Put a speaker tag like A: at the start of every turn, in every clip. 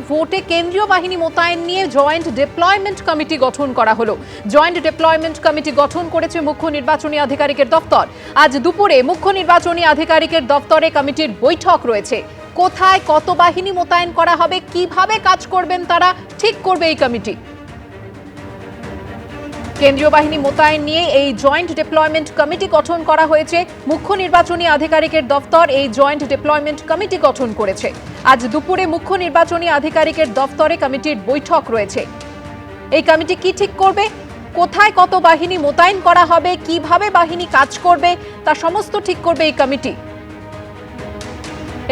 A: ভোটে কেন্দ্রীয় বাহিনী মোতায়েন নিয়ে জয়েন্ট ডিপ্লয়মেন্ট কমিটি গঠন করা হলো। জয়েন্ট ডিপ্লয়মেন্ট কমিটি গঠন করেছে মুখ্য নির্বাচনী আধিকারিকের দপ্তর। আজ দুপুরে মুখ্য নির্বাচনী আধিকারিকের দপ্তরে কমিটির বৈঠক রয়েছে। কোথায় কত বাহিনী মোতায়েন করা হবে, কিভাবে কাজ করবেন তারা ঠিক করবে এই কমিটি। কেন্দ্রীয় বাহিনী মোতায়েন নিয়ে এই জয়েন্ট ডিপ্লয়মেন্ট কমিটি গঠন করা হয়েছে। মুখ্য নির্বাচনী আধিকারিকের দপ্তর এই জয়েন্ট ডিপ্লয়মেন্ট কমিটি গঠন করেছে। আজ দুপুরে মুখ্য নির্বাচনী আধিকারিকের দপ্তরে কমিটির বৈঠক রয়েছে। এই কমিটি কি ঠিক করবে, কোথায় কত বাহিনী মোতায়েন করা হবে, কিভাবে বাহিনী কাজ করবে তা সমস্ত ঠিক করবে এই কমিটি।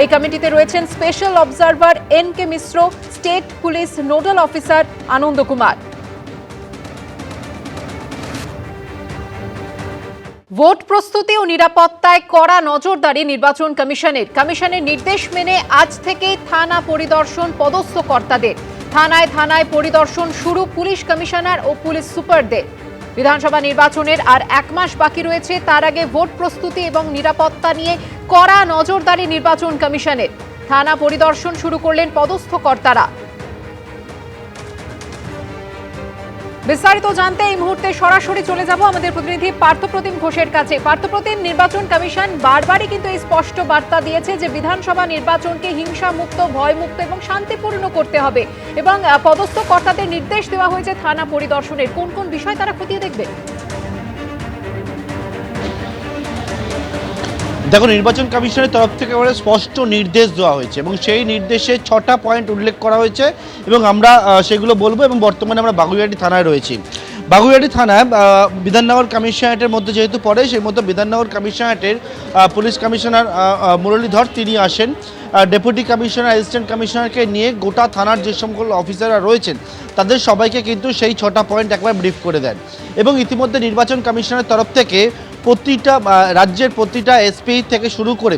A: এই কমিটিতে রয়েছেন স্পেশাল অবজারভার এন.কে. মিশ্র, স্টেট পুলিশ নোডাল অফিসার আনন্দ কুমার। ভোট প্রস্তুতি ও নিরাপত্তায় কড়া নজরদারি নির্বাচন কমিশনের নির্দেশ মেনে আজ থেকে থানা পরিদর্শন পদস্থ কর্তাদের। থানায় থানায় পরিদর্শন শুরু পুলিশ কমিশনার ও পুলিশ সুপারদের। বিধানসভা নির্বাচনের আর 1 মাস বাকি রয়েছে, তার আগে ভোট প্রস্তুতি এবং নিরাপত্তা নিয়ে কড়া নজরদারি নির্বাচন কমিশনের। থানা পরিদর্শন শুরু করলেন পদস্থ কর্তারা। বিস্তারিত জানতে এই মুহূর্তে সরাসরি চলে যাব আমাদের প্রতিনিধি পার্থপ্রতিম ঘোষের কাছে। পার্থপ্রতিম, নির্বাচন কমিশন বারবারই কিন্তু এই স্পষ্ট বার্তা দিয়েছে যে বিধানসভা নির্বাচনকে হিংসামুক্ত, ভয়মুক্ত এবং শান্তিপূর্ণ করতে হবে, এবং পদস্থ কর্তাদের নির্দেশ দেওয়া হয়েছে থানা পরিদর্শনের। কোন কোন বিষয় তারা খতিয়ে দেখবে?
B: দেখো, নির্বাচন কমিশনের তরফ থেকে স্পষ্ট নির্দেশ দেওয়া হয়েছে এবং সেই নির্দেশে 6টা পয়েন্ট উল্লেখ করা হয়েছে এবং আমরা সেগুলো বলবো। এবং বর্তমানে আমরা বাগুইআটি থানায় রয়েছি। বাগুইআটি থানায় বিধাননগর কমিশনারেটের মধ্যে যেহেতু পড়ে, সেই মতো বিধাননগর কমিশনারেটের পুলিশ কমিশনার মুরলীধর তিনি আসেন। ডেপুটি কমিশনার, অ্যাসিস্ট্যান্ট কমিশনারকে নিয়ে গোটা থানার যে সকল অফিসাররা রয়েছেন তাদের সবাইকে কিন্তু সেই 6টা পয়েন্ট একবার ব্রিফ করে দেন। এবং ইতিমধ্যে নির্বাচন কমিশনের তরফ থেকে প্রতিটা রাজ্যের প্রতিটা এসপি থেকে শুরু করে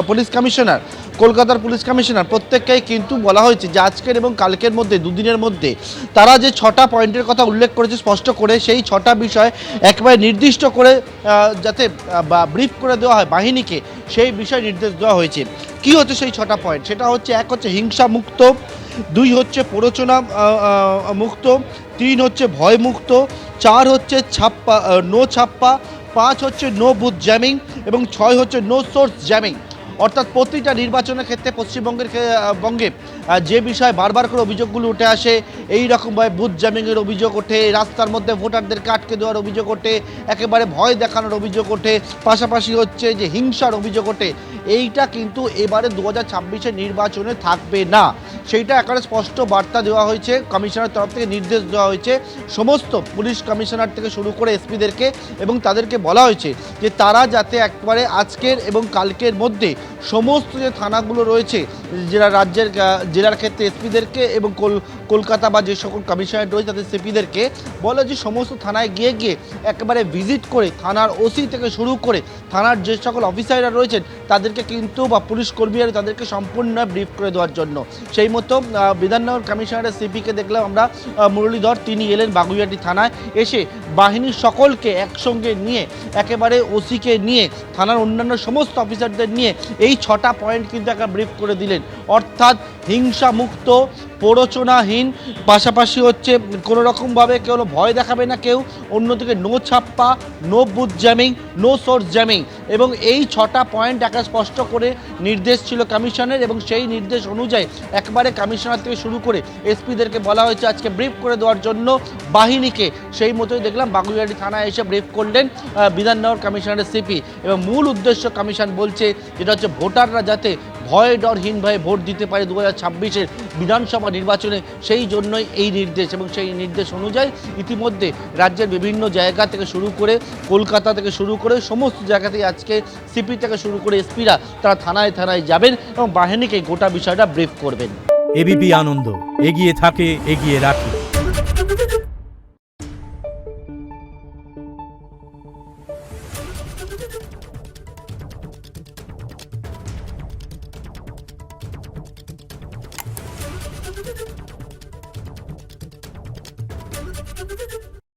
B: পুলিশ কমিশনার, কলকাতার পুলিশ কমিশনার প্রত্যেককেই কিন্তু বলা হয়েছে যে আজকের এবং কালকের মধ্যে, দুদিনের মধ্যে তারা যে 6টা পয়েন্টের কথা উল্লেখ করেছে স্পষ্ট করে, সেই 6টা বিষয় একবারে নির্দিষ্ট করে যাতে ব্রিফ করে দেওয়া হয় বাহিনীকে, সেই বিষয় নির্দেশ দেওয়া হয়েছে। কি হচ্ছে সেই 6টা পয়েন্ট? সেটা হচ্ছে 1 হচ্ছে হিংসা মুক্ত, 2 হচ্ছে প্ররোচনা মুক্ত, 3 হচ্ছে ভয় মুক্ত, 4 হচ্ছে নো ছাপ্পা, 5 হচ্ছে নো বুথ জ্যামিং এবং 6 হচ্ছে নো সোর্স জ্যামিং। অর্থাৎ প্রতিটা নির্বাচনের ক্ষেত্রে পশ্চিমবঙ্গে যে বিষয় বারবার করে অভিযোগগুলো উঠে আসে, এই রকমভাবে বুথ জ্যামিংয়ের অভিযোগ ওঠে, রাস্তার মধ্যে ভোটারদেরকে আটকে দেওয়ার অভিযোগ ওঠে, একেবারে ভয় দেখানোর অভিযোগ ওঠে, পাশাপাশি হচ্ছে যে হিংসার অভিযোগ ওঠে, এইটা কিন্তু এবারে 2026-এর নির্বাচনে থাকবে না। সেইটা একেবারে স্পষ্ট বার্তা দেওয়া হয়েছে, কমিশনারের তরফ থেকে নির্দেশ দেওয়া হয়েছে সমস্ত পুলিশ কমিশনার থেকে শুরু করে এসপিদেরকে, এবং তাদেরকে বলা হয়েছে যে তারা যাতে একবারে আজকের এবং কালকের মধ্যে সমস্ত যে থানাগুলো রয়েছে জেলার ক্ষেত্রে এসপিদেরকে এবং কলকাতা বা যে সকল কমিশনার রয়েছে তাদের সিপিদেরকে বলে যে সমস্ত থানায় গিয়ে একেবারে ভিজিট করে থানার ওসি থেকে শুরু করে থানার যে সকল অফিসাররা রয়েছেন তাদেরকে কিন্তু বা পুলিশ কর্মীরা তাদেরকে সম্পূর্ণ ব্রিফ করে দেওয়ার জন্য। সেই মতো বিধাননগর কমিশনারের সিপিকে দেখলাম আমরা, মুরলীধর, তিনি এলেন বাগুইআটি থানায়, এসে বাহিনীর সকলকে একসঙ্গে নিয়ে একেবারে ওসিকে নিয়ে থানার অন্যান্য সমস্ত অফিসারদের নিয়ে এই 6টা পয়েন্ট কিন্তু একটা ব্রিফ করে দিলেন। অর্থাৎ হিংসা মুক্ত, প্ররোচনাহীন, পাশাপাশি হচ্ছে কোনো রকমভাবে কেউ ভয় দেখাবে না কেউ, অন্যদিকে নো ছাপ্পা, no booth jamming, no source jamming, এবং এই 6টা পয়েন্ট একটা স্পষ্ট করে নির্দেশ ছিল কমিশনের। এবং সেই নির্দেশ অনুযায়ী একবারে কমিশনার থেকে শুরু করে এসপিদেরকে বলা হয়েছে আজকে ব্রিফ করে দেওয়ার জন্য বাহিনীকে। সেই মতোই দেখলাম বাগুইআটি থানায় এসে ব্রিফ করলেন বিধাননগর কমিশনারের সিপি। এবং মূল উদ্দেশ্য কমিশন বলছে যেটা হচ্ছে ভোটাররা যাতে ভয় ডরহীনভাবে ভোট দিতে পারে 2026-এর বিধানসভা নির্বাচনে, সেই জন্যই এই নির্দেশ। এবং সেই নির্দেশ অনুযায়ী ইতিমধ্যে রাজ্যের বিভিন্ন জায়গা থেকে শুরু করে কলকাতা থেকে শুরু করে সমস্ত জায়গাতেই আজকে সিপি থেকে শুরু করে এসপিরা তারা থানায় থানায় যাবেন এবং বাহিনীকে গোটা বিষয়টা ব্রিফ করবেন।
C: এবিপি আনন্দ, এগিয়ে থাকে, এগিয়ে রাখে।